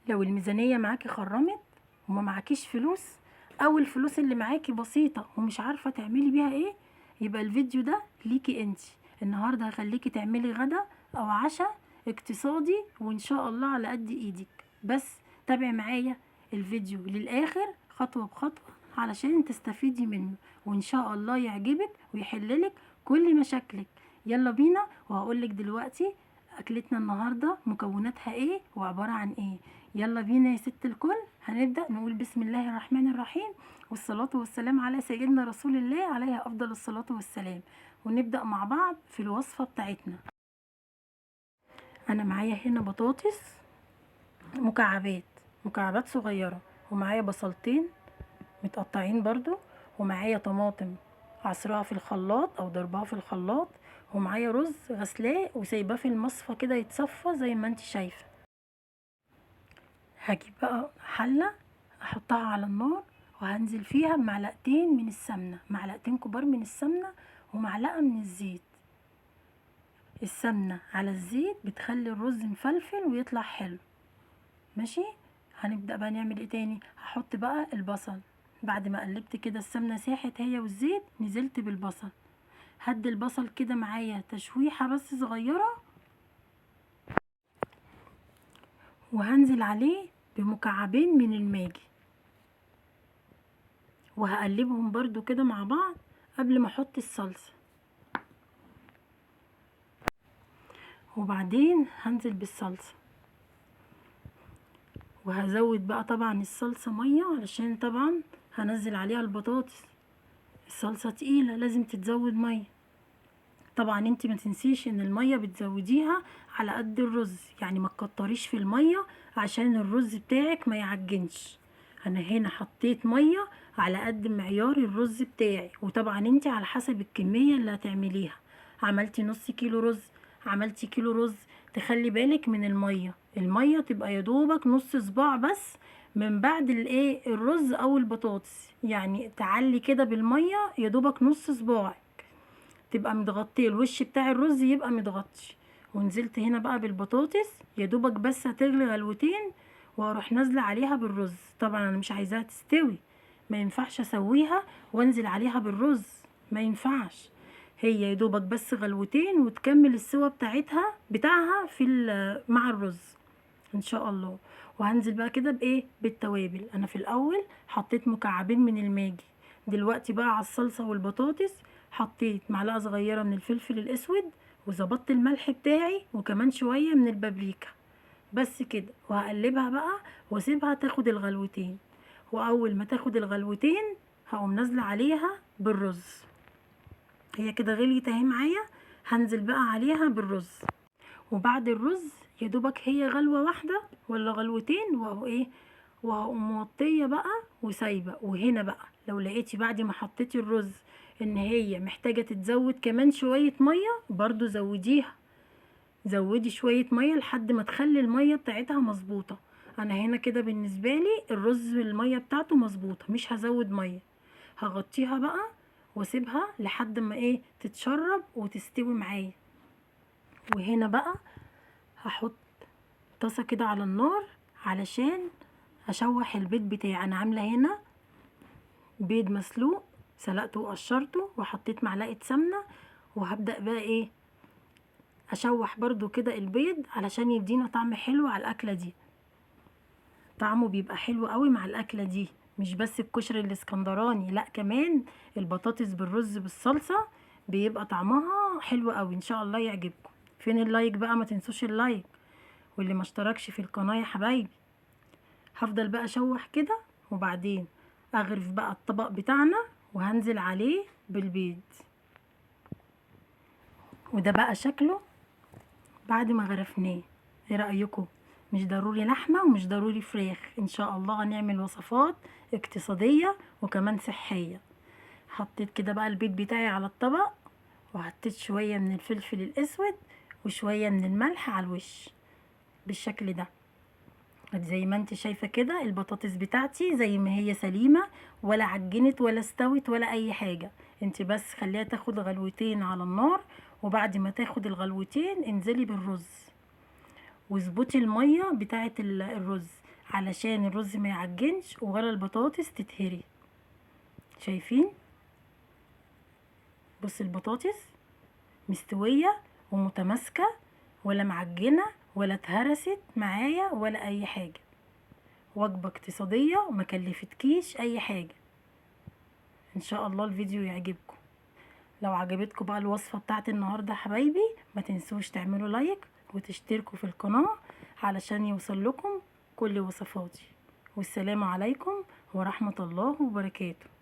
لو الميزانية معاكي خرمت وما معاكيش فلوس، او الفلوس اللي معاكي بسيطة ومش عارفة تعملي بيها ايه، يبقى الفيديو ده ليكي انتي. النهاردة هخليكي تعملي غدا او عشاء اقتصادي وان شاء الله على قد ايدك. بس تابعي معايا الفيديو للاخر خطوة بخطوة علشان تستفيدي منه، وان شاء الله يعجبك ويحللك كل مشاكلك. يلا بينا، وهقولك دلوقتي اكلتنا النهارده مكوناتها ايه وعباره عن ايه. يلا بينا يا ست الكل، هنبدا نقول بسم الله الرحمن الرحيم، والصلاه والسلام على سيدنا رسول الله عليه افضل الصلاه والسلام، ونبدا مع بعض في الوصفه بتاعتنا. انا معايا هنا بطاطس مكعبات صغيره، ومعايا بصلتين متقطعين برضو، ومعايا طماطم عصرها في الخلاط او ضربها في الخلاط، ومعايا رز غسلاه وسايباه في المصفى كده يتصفى زي ما انت شايفه. هجيب بقى حله احطها على النار، وهنزل فيها بمعلقتين من السمنه، معلقتين كبار من السمنه ومعلقه من الزيت. السمنه على الزيت بتخلي الرز مفلفل ويطلع حلو. ماشي، هنبدأ بقى نعمل ايه تاني. هحط بقى البصل، بعد ما قلبت كده السمنة ساحت هي والزيت، نزلت بالبصل. هدي البصل كده معايا تشويحة بس صغيرة، وهنزل عليه بمكعبين من الماجي، وهقلبهم برضو كده مع بعض قبل ما احط الصلصة. وبعدين هنزل بالصلصة، وهزود بقى طبعا الصلصة مية علشان طبعا هنزل عليها البطاطس. الصلصة تقيلة لازم تتزود مية. طبعا انت ما تنسيش ان المية بتزوديها على قد الرز، يعني ما تكتريش في المية عشان الرز بتاعك ما يعجنش. انا هنا حطيت مية على قد معيار الرز بتاعي، وطبعا انت على حسب الكمية اللي هتعمليها. عملتي نص كيلو رز، عملتي كيلو رز، تخلي بالك من المية تبقى يدوبك نص صباع بس من بعد الايه الرز او البطاطس، يعني تعلي كده بالمية يدوبك نص صباع، تبقى متغطيه الوش بتاع الرز يبقى متغطي. ونزلت هنا بقى بالبطاطس يا دوبك بس هتغلي غلوتين، واروح نازله عليها بالرز. طبعا انا مش عايزاها تستوي، ما ينفعش اسويها وانزل عليها بالرز، ما ينفعش. هي يا دوبك بس غلوتين وتكمل السوا بتاعها مع الرز ان شاء الله. وهنزل بقى كده بايه بالتوابل. انا في الاول حطيت مكعبين من الماجي، دلوقتي بقى على الصلصه والبطاطس حطيت معلقه صغيره من الفلفل الاسود، وظبطت الملح بتاعي وكمان شويه من البابريكا، بس كده. وهقلبها بقى واسيبها تاخد الغلوتين، واول ما تاخد الغلوتين هقوم نازله عليها بالرز. هي كده غليت اهي معايا، هنزل بقى عليها بالرز. وبعد الرز يا دوبك هي غلوه واحده ولا غلوتين، وهو ايه وهقوم موطيه بقى وسايبه. وهنا بقى لو لقيتي بعد ما حطيتي الرز ان هي محتاجه تتزود كمان شويه ميه، برضو زوديها، زودي شويه ميه لحد ما تخلي الميه بتاعتها مظبوطه. انا هنا كده بالنسبه لي الرز الميه بتاعته مظبوطه، مش هزود ميه. هغطيها بقى واسيبها لحد ما تتشرب وتستوي معايا. وهنا بقى هحط طاسه كده على النار علشان اشوح البيض بتاعي. انا عامله هنا بيض مسلوق، سلقته وقشرته وحطيت معلقه سمنه، وهبدا بقى اشوح برضو كده البيض علشان يدينا طعم حلو على الاكله دي. طعمه بيبقى حلو قوي مع الاكله دي، مش بس الكشري الاسكندراني، لا كمان البطاطس بالرز بالصلصه بيبقى طعمها حلو قوي. ان شاء الله يعجبكم. فين اللايك بقى؟ ما تنسوش اللايك، واللي ما اشتركش في القناه يا حبايبي. هفضل بقى اشوح كده، وبعدين اغرف بقى الطبق بتاعنا وهنزل عليه بالبيض. وده بقى شكله بعد ما غرفناه. ايه رأيكم؟ مش ضروري لحمة ومش ضروري فراخ، ان شاء الله هنعمل وصفات اقتصادية وكمان صحية. حطيت كده بقى البيض بتاعي على الطبق، وحطيت شوية من الفلفل الاسود وشوية من الملح على الوش بالشكل ده. زي ما انت شايفة كده البطاطس بتاعتي زي ما هي سليمة، ولا عجنت ولا استوت ولا اي حاجة. انت بس خليها تاخد غلوتين على النار، وبعد ما تاخد الغلوتين انزلي بالرز، واظبطي المية بتاعت الرز. علشان الرز ما يعجنش ولا البطاطس تتهري. شايفين؟ بص البطاطس مستوية ومتماسكة ولا معجنة ولا اتهرست معايا ولا اي حاجة. وجبة اقتصادية وما كلفتكيش اي حاجة. ان شاء الله الفيديو يعجبكم. لو عجبتكم بقى الوصفة بتاعت النهاردة يا حبايبي ما تنسوش تعملوا لايك وتشتركوا في القناة علشان يوصل لكم كل وصفاتي. والسلام عليكم ورحمة الله وبركاته.